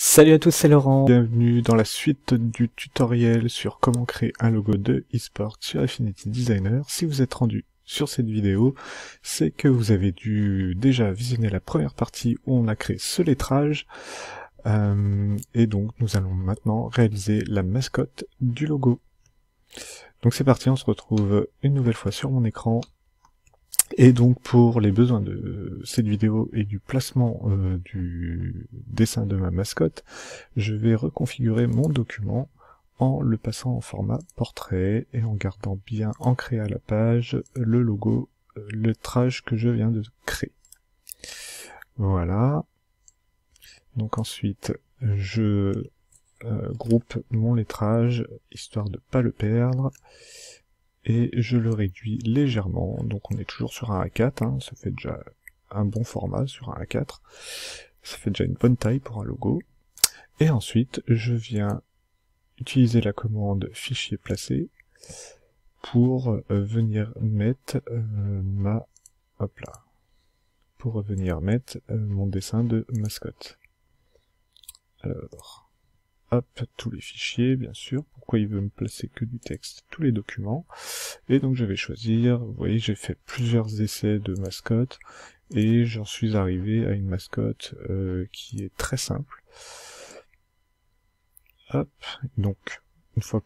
Salut à tous, c'est Laurent. Bienvenue dans la suite du tutoriel sur comment créer un logo de eSport sur Affinity Designer. Si vous êtes rendu sur cette vidéo, c'est que vous avez dû déjà visionner la première partie où on a créé ce lettrage. Et donc nous allons maintenant réaliser la mascotte du logo. Donc c'est parti, on se retrouve une nouvelle fois sur mon écran. Et donc pour les besoins de cette vidéo et du placement du dessin de ma mascotte, je vais reconfigurer mon document en le passant en format portrait et en gardant bien ancré à la page le logo, le lettrage que je viens de créer. Voilà. Donc ensuite, je groupe mon lettrage histoire de pas le perdre. Et je le réduis légèrement, donc on est toujours sur un A4, hein, ça fait déjà un bon format sur un A4, ça fait déjà une bonne taille pour un logo. Et ensuite, je viens utiliser la commande fichier placé pour venir mettre mon dessin de mascotte. Alors, hop, tous les fichiers, bien sûr. Pourquoi il veut me placer que du texte? Tous les documents. Et donc je vais choisir, vous voyez, j'ai fait plusieurs essais de mascotte, et j'en suis arrivé à une mascotte qui est très simple. Hop, donc, une fois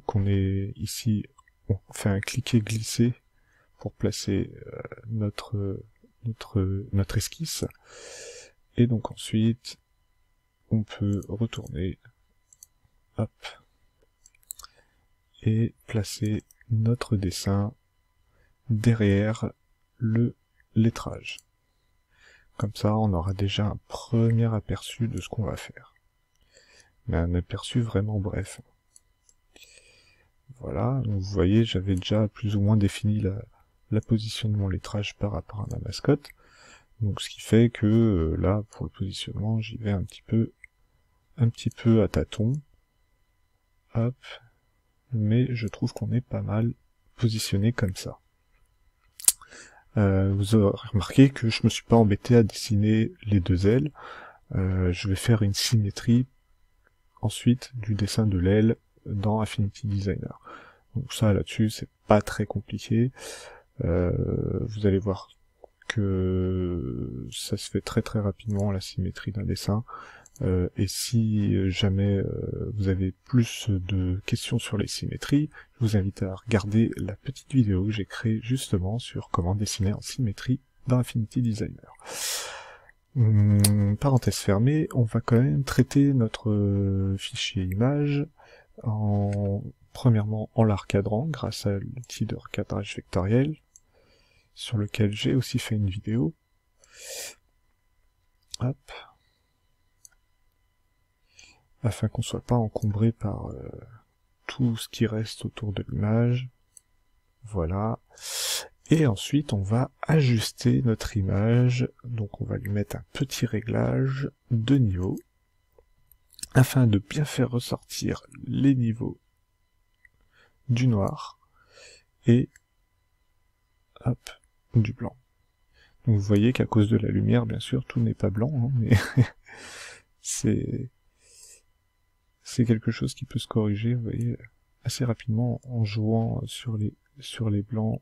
qu'on est ici, on fait un cliquer-glisser pour placer notre esquisse. Et donc ensuite, on peut retourner, hop, et placer notre dessin derrière le lettrage. Comme ça, on aura déjà un premier aperçu de ce qu'on va faire. Mais un aperçu vraiment bref. Voilà, donc vous voyez, j'avais déjà plus ou moins défini la position de mon lettrage par rapport à ma mascotte. Donc ce qui fait que là, pour le positionnement, j'y vais un petit peu à tâtons. Hop. Mais je trouve qu'on est pas mal positionné comme ça. Vous aurez remarqué que je me suis pas embêté à dessiner les deux ailes. Je vais faire une symétrie ensuite du dessin de l'aile dans Affinity Designer. Donc ça là-dessus c'est pas très compliqué. Vous allez voir que ça se fait très très rapidement la symétrie d'un dessin. Et si jamais vous avez plus de questions sur les symétries, je vous invite à regarder la petite vidéo que j'ai créée justement sur comment dessiner en symétrie dans Affinity Designer. Parenthèse fermée, on va quand même traiter notre fichier image premièrement en l'arcadrant grâce à l'outil de recadrage vectoriel sur lequel j'ai aussi fait une vidéo. Hop. Afin qu'on soit pas encombré par tout ce qui reste autour de l'image. Voilà. Et ensuite, on va ajuster notre image. Donc, on va lui mettre un petit réglage de niveau, afin de bien faire ressortir les niveaux du noir et hop, du blanc. Donc, vous voyez qu'à cause de la lumière, bien sûr, tout n'est pas blanc, hein, mais c'est quelque chose qui peut se corriger, vous voyez, assez rapidement en jouant sur les blancs,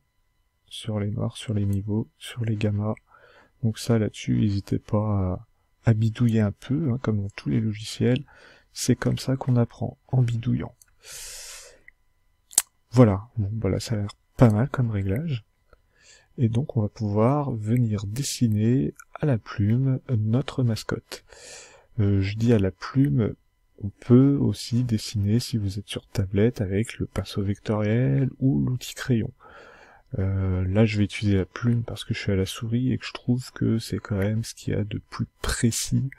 sur les noirs, sur les niveaux, sur les gammas. Donc ça, là-dessus, n'hésitez pas à bidouiller un peu, hein, comme dans tous les logiciels. C'est comme ça qu'on apprend, en bidouillant. Voilà, bon, voilà, ça a l'air pas mal comme réglage. Et donc on va pouvoir venir dessiner à la plume notre mascotte. Je dis à la plume. On peut aussi dessiner, si vous êtes sur tablette, avec le pinceau vectoriel ou l'outil crayon. Là, je vais utiliser la plume parce que je suis à la souris et que je trouve que c'est quand même ce qu'il y a de plus précis,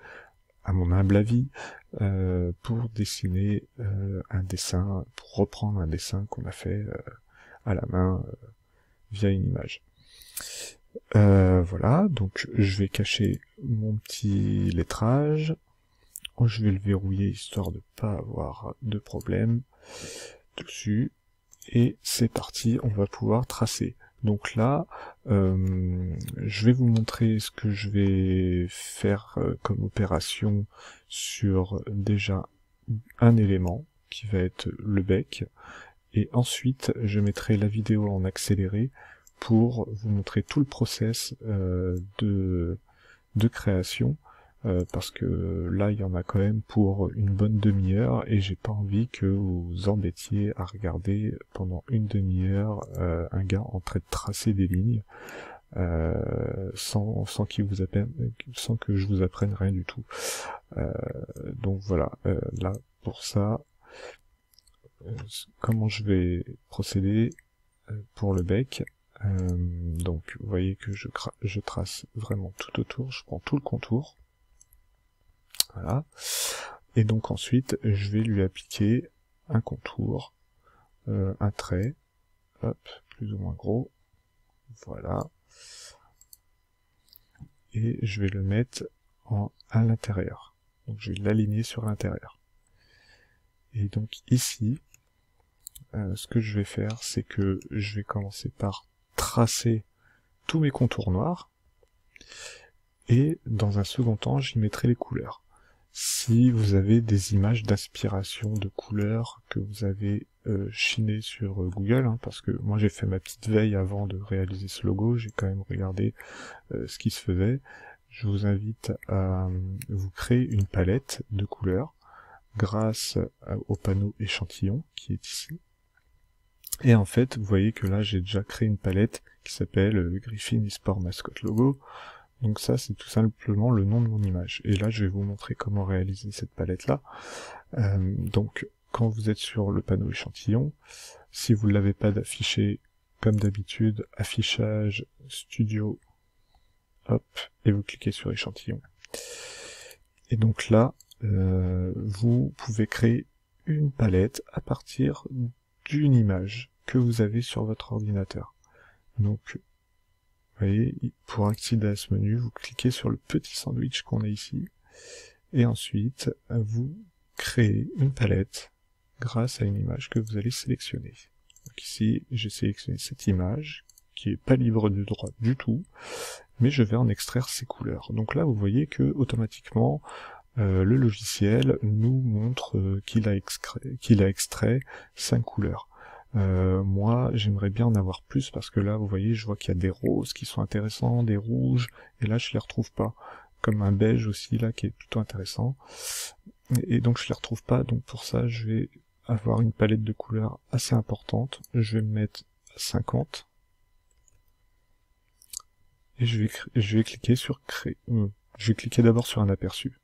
à mon humble avis, pour dessiner un dessin, pour reprendre un dessin qu'on a fait à la main via une image. Voilà, donc je vais cacher mon petit lettrage. Je vais le verrouiller histoire de pas avoir de problème dessus. Et c'est parti, on va pouvoir tracer. Donc là, je vais vous montrer ce que je vais faire comme opération sur déjà un élément qui va être le bec, et ensuite je mettrai la vidéo en accéléré pour vous montrer tout le process de création, parce que là il y en a quand même pour une bonne demi-heure et j'ai pas envie que vous vous embêtiez à regarder pendant une demi-heure un gars en train de tracer des lignes sans sans que je vous apprenne rien du tout. Donc voilà, là pour ça, comment je vais procéder pour le bec. Donc vous voyez que je trace vraiment tout autour, je prends tout le contour. Voilà. Et donc ensuite, je vais lui appliquer un contour, un trait, hop, plus ou moins gros, voilà. Et je vais le mettre à l'intérieur. Donc je vais l'aligner sur l'intérieur. Et donc ici, ce que je vais faire, c'est que je vais commencer par tracer tous mes contours noirs, et dans un second temps, j'y mettrai les couleurs. Si vous avez des images d'inspiration de couleurs que vous avez chinées sur Google, hein, parce que moi j'ai fait ma petite veille avant de réaliser ce logo, j'ai quand même regardé ce qui se faisait, je vous invite à vous créer une palette de couleurs grâce au panneau échantillon qui est ici. Et en fait, vous voyez que là j'ai déjà créé une palette qui s'appelle le Griffin eSport Mascot Logo. Donc ça, c'est tout simplement le nom de mon image. Et là, je vais vous montrer comment réaliser cette palette-là. Donc, quand vous êtes sur le panneau échantillon, si vous ne l'avez pas d'affiché, comme d'habitude, affichage, studio, hop, et vous cliquez sur échantillon. Et donc là, vous pouvez créer une palette à partir d'une image que vous avez sur votre ordinateur. Donc, vous voyez, pour accéder à ce menu, vous cliquez sur le petit sandwich qu'on a ici, et ensuite, vous créez une palette grâce à une image que vous allez sélectionner. Donc ici, j'ai sélectionné cette image, qui est pas libre de droit du tout, mais je vais en extraire ses couleurs. Donc là, vous voyez que automatiquement, le logiciel nous montre qu'il a extrait 5 couleurs. Moi, j'aimerais bien en avoir plus parce que là, vous voyez, je vois qu'il y a des roses qui sont intéressants, des rouges, et là, je les retrouve pas. Comme un beige aussi, là, qui est plutôt intéressant. Et donc, je les retrouve pas, donc pour ça, je vais avoir une palette de couleurs assez importante. Je vais me mettre à 50. Et je vais cliquer sur créer. Je vais cliquer d'abord sur un aperçu.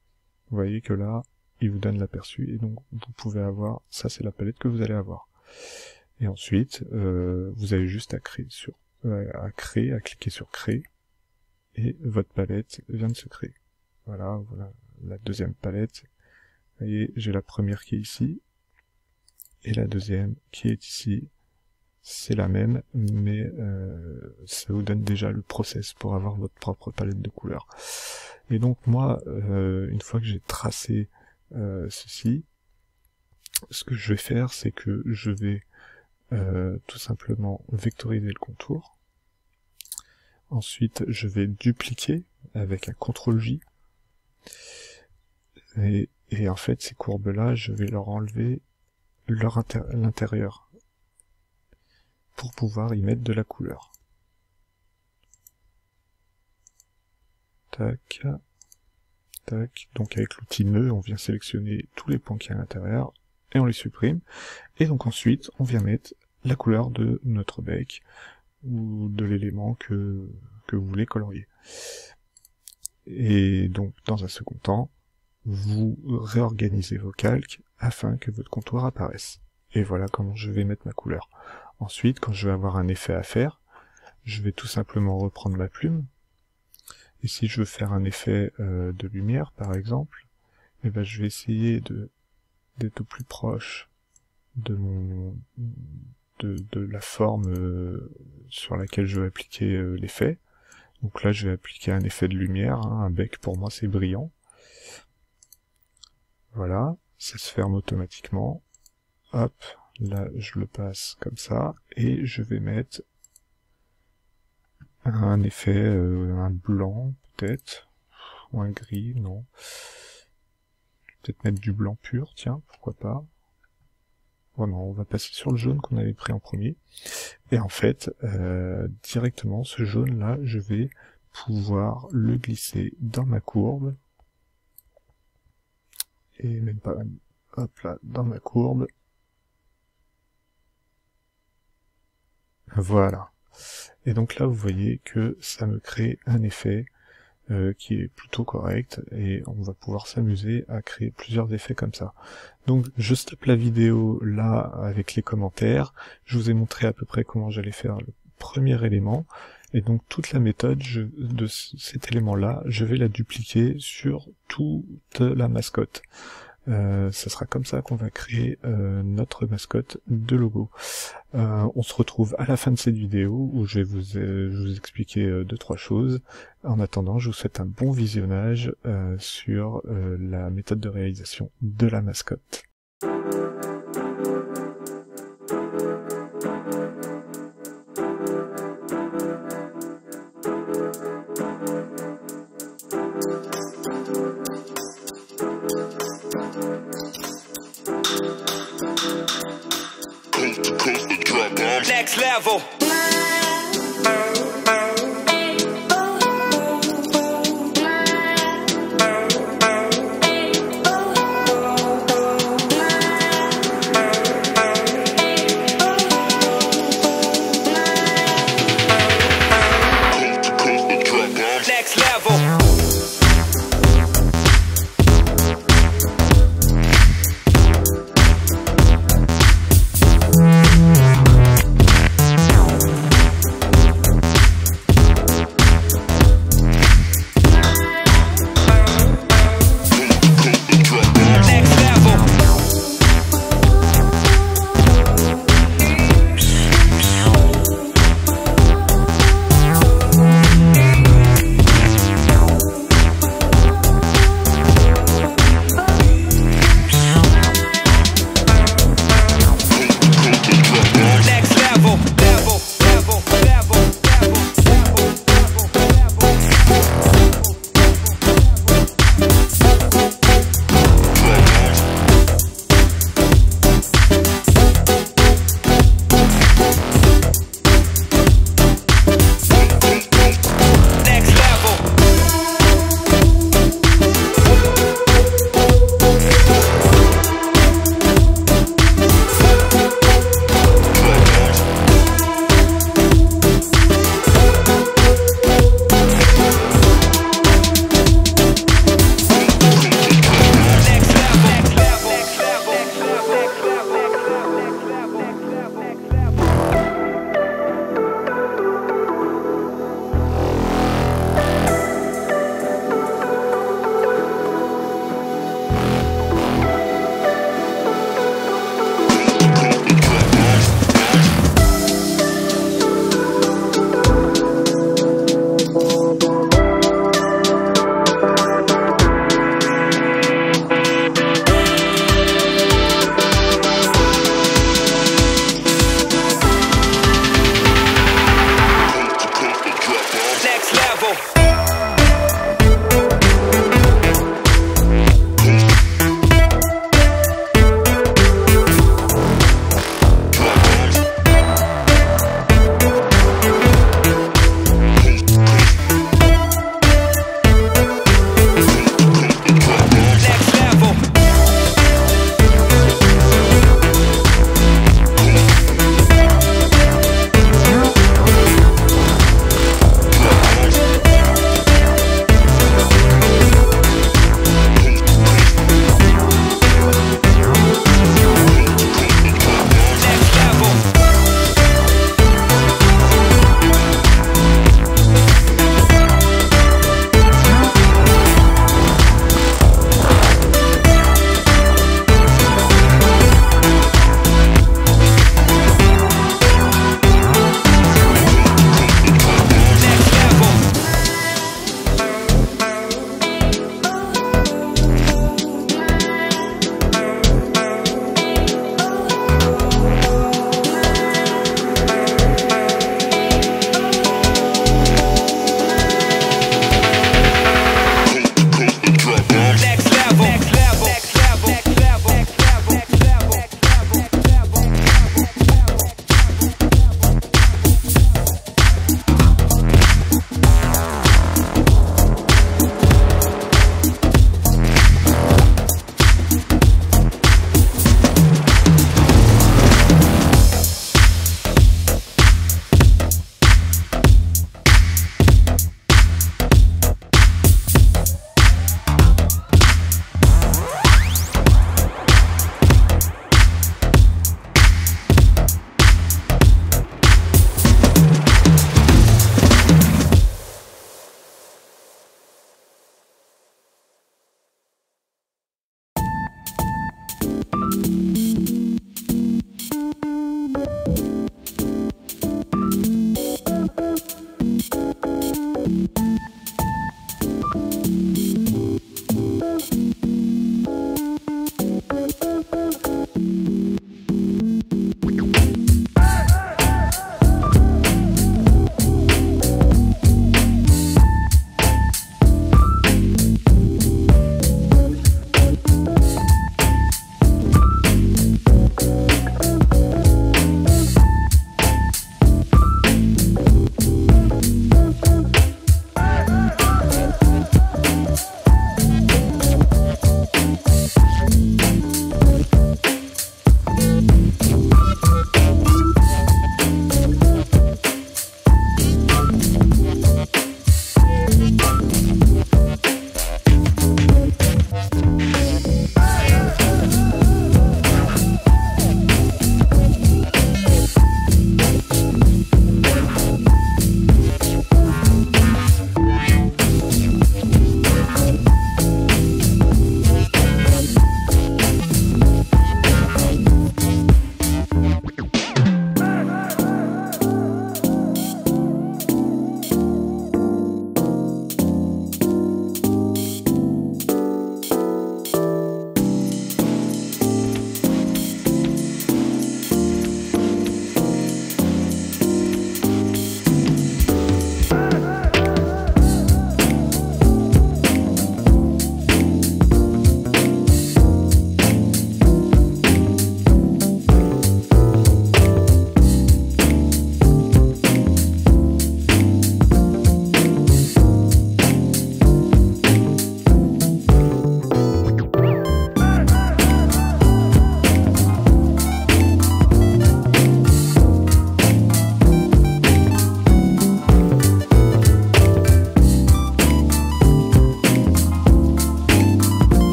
Vous voyez que là, il vous donne l'aperçu, et donc, vous pouvez avoir, ça c'est la palette que vous allez avoir. Et ensuite, vous avez juste à cliquer sur créer, et votre palette vient de se créer. Voilà, voilà la deuxième palette. Vous voyez, j'ai la première qui est ici, et la deuxième qui est ici. C'est la même, mais ça vous donne déjà le process pour avoir votre propre palette de couleurs. Et donc moi, une fois que j'ai tracé ceci, ce que je vais faire, c'est que je vais tout simplement vectoriser le contour. Ensuite, je vais dupliquer avec un CTRL-J. Et en fait, ces courbes-là, je vais leur enlever l'intérieur pour pouvoir y mettre de la couleur. Tac, tac. Donc avec l'outil nœud, on vient sélectionner tous les points qui sont à l'intérieur et on les supprime. Et donc ensuite, on vient mettre la couleur de notre bec ou de l'élément que vous voulez colorier. Et donc, dans un second temps, vous réorganisez vos calques afin que votre contour apparaisse. Et voilà comment je vais mettre ma couleur. Ensuite, quand je vais avoir un effet à faire, je vais tout simplement reprendre ma plume. Et si je veux faire un effet de lumière, par exemple, eh ben, je vais essayer d'être au plus proche de la forme sur laquelle je vais appliquer l'effet. Donc là, je vais appliquer un effet de lumière, hein, un bec, pour moi, c'est brillant. Voilà, ça se ferme automatiquement. Hop, là, je le passe comme ça, et je vais mettre un effet, un blanc peut-être, ou un gris, non. Peut-être mettre du blanc pur, tiens, pourquoi pas. Oh non, on va passer sur le jaune qu'on avait pris en premier. Et en fait, directement, ce jaune-là, je vais pouvoir le glisser dans ma courbe. Et même pas, hop là, dans ma courbe. Voilà. Et donc là, vous voyez que ça me crée un effet qui est plutôt correct, et on va pouvoir s'amuser à créer plusieurs effets comme ça. Donc je stoppe la vidéo là avec les commentaires, je vous ai montré à peu près comment j'allais faire le premier élément, et donc toute la méthode de cet élément-là, je vais la dupliquer sur toute la mascotte. Ça sera comme ça qu'on va créer notre mascotte de logo. On se retrouve à la fin de cette vidéo où je vais vous expliquer 2-3 choses. En attendant, je vous souhaite un bon visionnage sur la méthode de réalisation de la mascotte. Next level. Next level.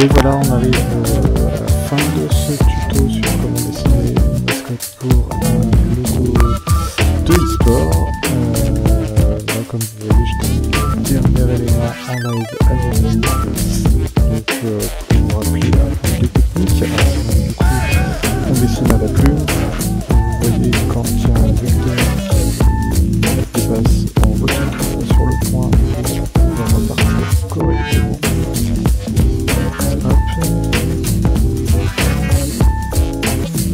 Et voilà, on arrive à la fin de ce tuto sur comment dessiner une mascotte pour un logo de e-sport. Là, comme vous voyez, je donne le dernier élément en live avec vous. Donc, pour vous rappeler les techniques, du coup, on dessine à la plume. Vous voyez, quand il y a un vecteur qui dépasse, on reclique sur le point et on va repartir correctement. Hop.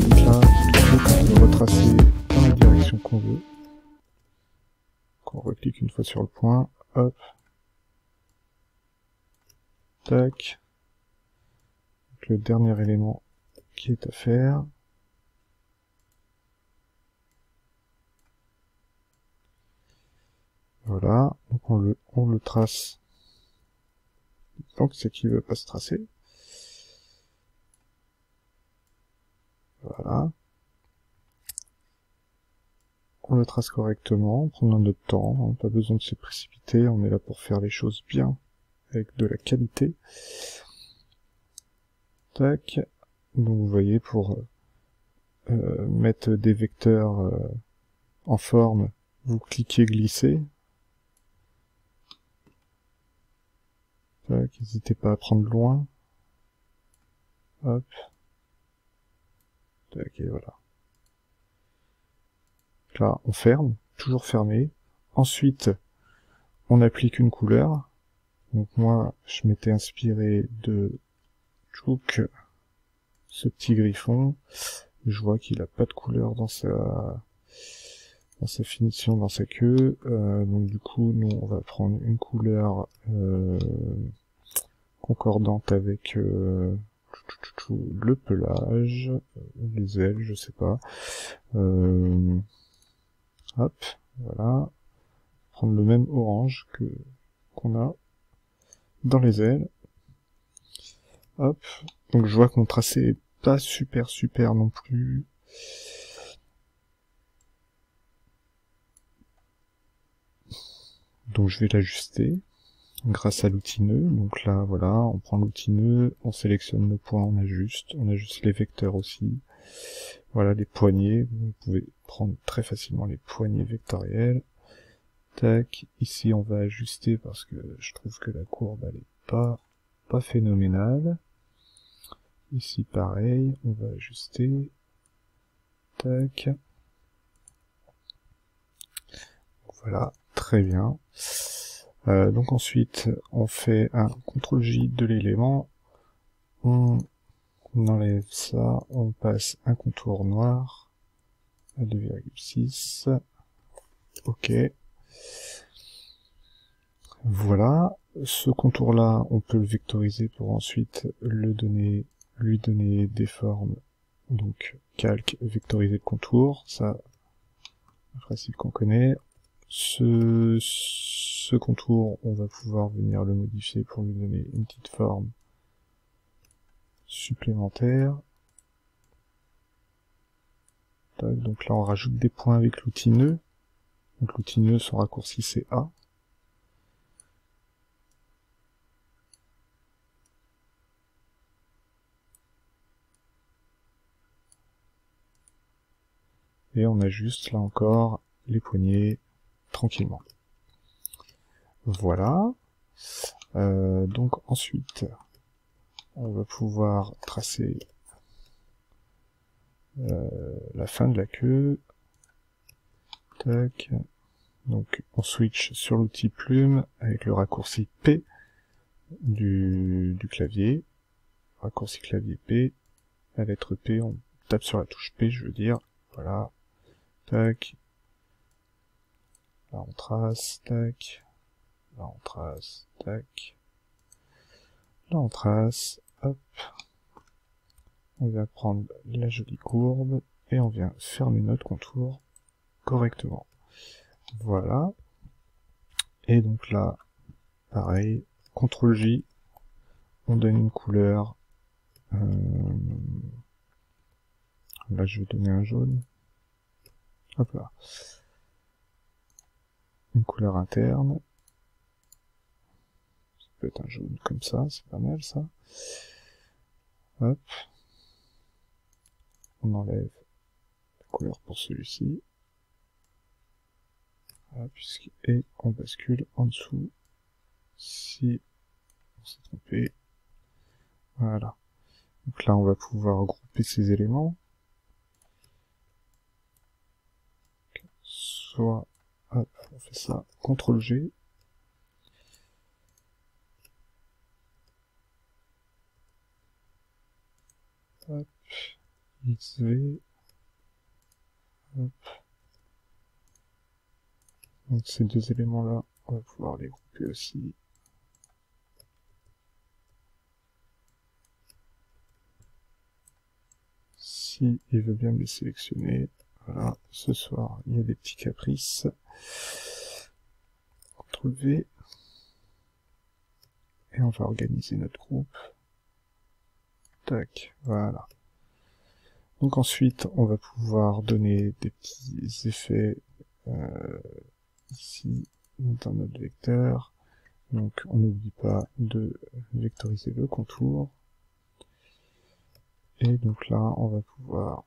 Donc là, tout de suite, on va retracer dans la direction qu'on veut. Donc on reclique une fois sur le point. Hop. Tac. Donc le dernier élément qui est à faire. Voilà. Donc on le trace. Donc c'est qu'il ne veut pas se tracer. Voilà. On le trace correctement, en prenant notre temps, pas besoin de se précipiter, on est là pour faire les choses bien, avec de la qualité. Tac. Donc vous voyez, pour mettre des vecteurs en forme, vous cliquez glisser. Tac, n'hésitez pas à prendre loin. Hop. Tac, et voilà. Là, on ferme, toujours fermé. Ensuite, on applique une couleur. Donc moi, je m'étais inspiré de Chouk, ce petit griffon. Je vois qu'il a pas de couleur dans sa finition, dans sa queue. Donc du coup, nous, on va prendre une couleur concordante avec le pelage, les ailes, je sais pas. Hop, voilà. Prendre le même orange qu'on a dans les ailes. Hop. Donc je vois que mon tracé est pas super non plus. Donc je vais l'ajuster grâce à l'outil nœud. Donc là, voilà, on prend l'outil nœud, on sélectionne nos points, on ajuste les vecteurs aussi. Voilà, les poignées, vous pouvez prendre très facilement les poignées vectorielles. Tac, ici on va ajuster parce que je trouve que la courbe elle est pas phénoménale. Ici pareil, on va ajuster. Tac. Voilà, très bien. Donc ensuite, on fait un CTRL-J de l'élément. On enlève ça, on passe un contour noir à 2,6. Ok. Voilà. Ce contour-là, on peut le vectoriser pour ensuite lui donner des formes. Donc, calque, vectoriser le contour. Ça, un principe qu'on connaît. Ce contour, on va pouvoir venir le modifier pour lui donner une petite forme supplémentaire. Donc là, on rajoute des points avec l'outil nœud. Donc l'outil nœud, son raccourci, c'est A. Et on ajuste, là encore, les poignées tranquillement. Voilà. Donc ensuite, on va pouvoir tracer la fin de la queue. Tac. Donc on switch sur l'outil plume avec le raccourci P du clavier. Raccourci clavier P. La lettre P, on tape sur la touche P, je veux dire. Voilà. Tac. Là on trace. Tac. Là on trace. Tac. Là on trace. Hop. On vient prendre la jolie courbe et on vient fermer notre contour correctement. Voilà. Et donc là, pareil, CTRL-J, on donne une couleur. Là, je vais donner un jaune. Hop là. Une couleur interne. Ça peut être un jaune comme ça, c'est pas mal ça. Hop. On enlève la couleur pour celui-ci. Et on bascule en dessous si on s'est trompé. Voilà. Donc là, on va pouvoir grouper ces éléments. Soit, hop, on fait ça, CTRL G. Hop, XV. Hop. Donc ces deux éléments-là, on va pouvoir les grouper aussi. Si il veut bien me les sélectionner. Voilà, ce soir, il y a des petits caprices. CTRL V. Et on va organiser notre groupe. Tac, voilà. Donc ensuite, on va pouvoir donner des petits effets ici dans notre vecteur. Donc on n'oublie pas de vectoriser le contour. Et donc là, on va pouvoir...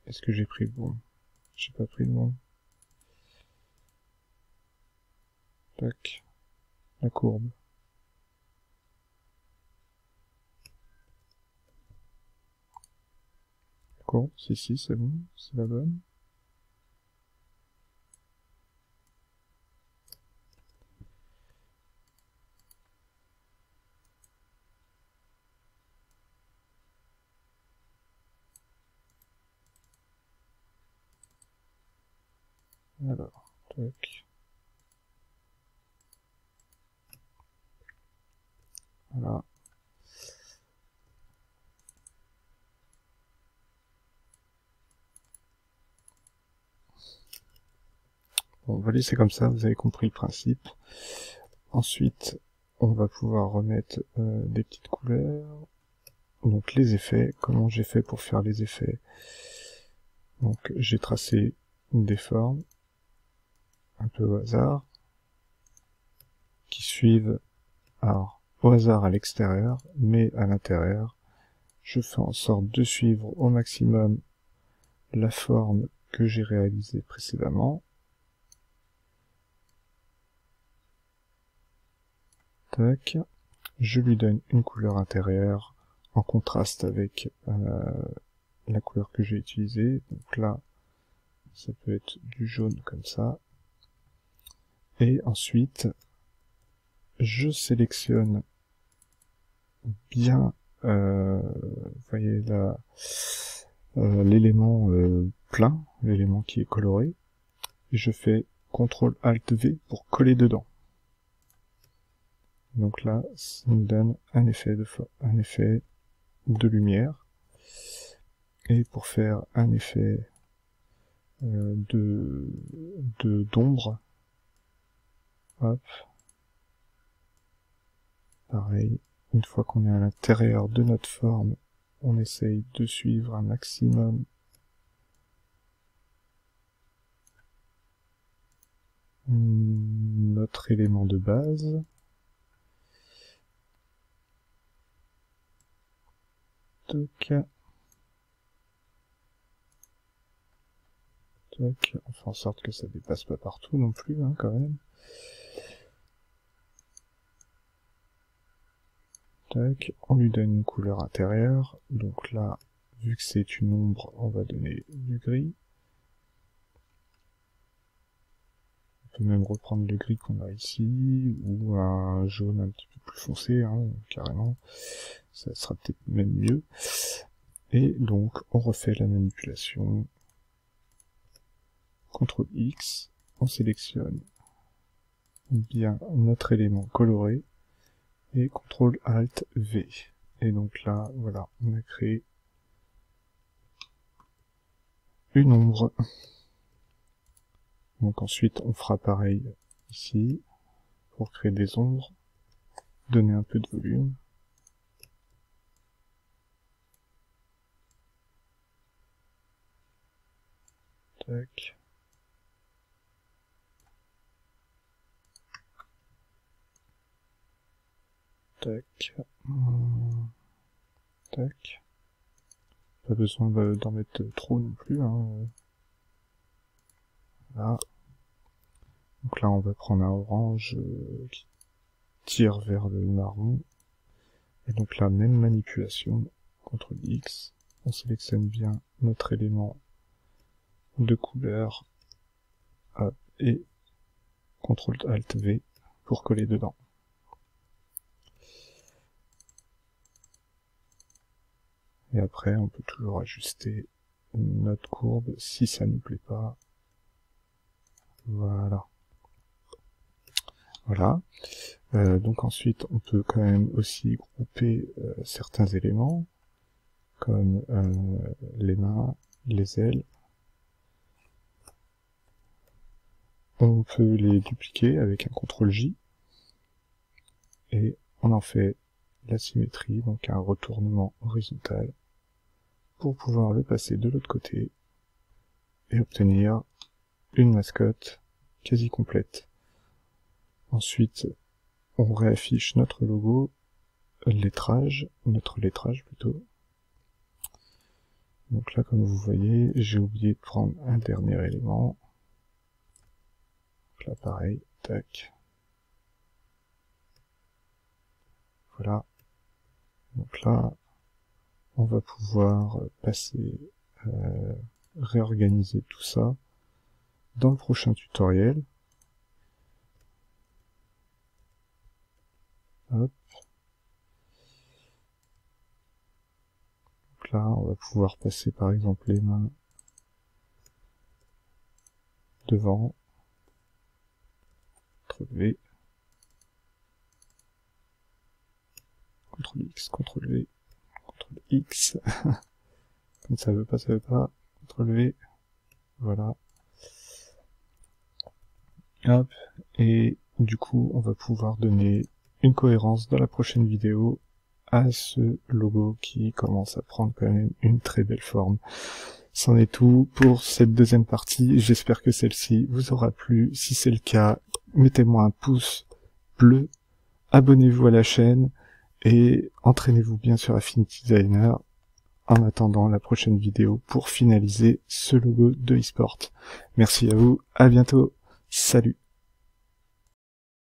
Est-ce que j'ai pris le bon? J'ai pas pris le bon. Tac. La courbe. La courbe, si, c'est bon, c'est la bonne. Alors, tac. Voilà. Bon, voilà, c'est comme ça, vous avez compris le principe. Ensuite, on va pouvoir remettre des petites couleurs. Donc les effets, comment j'ai fait pour faire les effets? Donc j'ai tracé des formes, un peu au hasard, qui suivent, alors, au hasard à l'extérieur, mais à l'intérieur, je fais en sorte de suivre au maximum la forme que j'ai réalisée précédemment. Tac. Je lui donne une couleur intérieure en contraste avec la couleur que j'ai utilisée. Donc là, ça peut être du jaune comme ça. Et ensuite, je sélectionne bien, vous voyez là, l'élément plein, l'élément qui est coloré. Et je fais CTRL-ALT-V pour coller dedans. Donc là, ça nous donne un effet de lumière. Et pour faire un effet d'ombre, hop, pareil, une fois qu'on est à l'intérieur de notre forme, on essaye de suivre un maximum notre élément de base. Toc. Toc. On fait en sorte que ça dépasse pas partout non plus, hein, quand même. Tac. On lui donne une couleur intérieure. Donc là, vu que c'est une ombre, on va donner du gris. On peut même reprendre le gris qu'on a ici, ou un jaune un petit peu plus foncé, hein, carrément. Ça sera peut-être même mieux. Et donc, on refait la manipulation. CTRL X, on sélectionne bien notre élément coloré, et CTRL ALT V. Et donc là, voilà, on a créé une ombre. Donc ensuite, on fera pareil ici, pour créer des ombres, donner un peu de volume. Tac. Tac. Tac. Pas besoin d'en mettre trop non plus, hein. Voilà. Donc là, on va prendre un orange qui tire vers le marron. Et donc là, même manipulation, CTRL X, on sélectionne bien notre élément de couleur, hop, et CTRL Alt V pour coller dedans. Et après, on peut toujours ajuster notre courbe si ça nous plaît pas. Voilà. Voilà. Donc ensuite, on peut quand même aussi grouper certains éléments, comme les mains, les ailes. On peut les dupliquer avec un CTRL J, et on en fait la symétrie, donc un retournement horizontal, pour pouvoir le passer de l'autre côté, et obtenir une mascotte quasi complète. Ensuite, on réaffiche notre logo, notre lettrage plutôt. Donc là, comme vous voyez, j'ai oublié de prendre un dernier élément. Donc là, pareil, tac. Voilà. Donc là, on va pouvoir passer, réorganiser tout ça dans le prochain tutoriel. Hop. Donc là, on va pouvoir passer par exemple les mains devant, CTRL V, CTRL X, CTRL V, CTRL X, comme ça veut pas, CTRL V, voilà. Hop, et du coup, on va pouvoir donner une cohérence dans la prochaine vidéo à ce logo qui commence à prendre quand même une très belle forme. C'en est tout pour cette deuxième partie. J'espère que celle-ci vous aura plu. Si c'est le cas, mettez-moi un pouce bleu, abonnez-vous à la chaîne et entraînez-vous bien sur Affinity Designer en attendant la prochaine vidéo pour finaliser ce logo de eSport. Merci à vous, à bientôt, salut!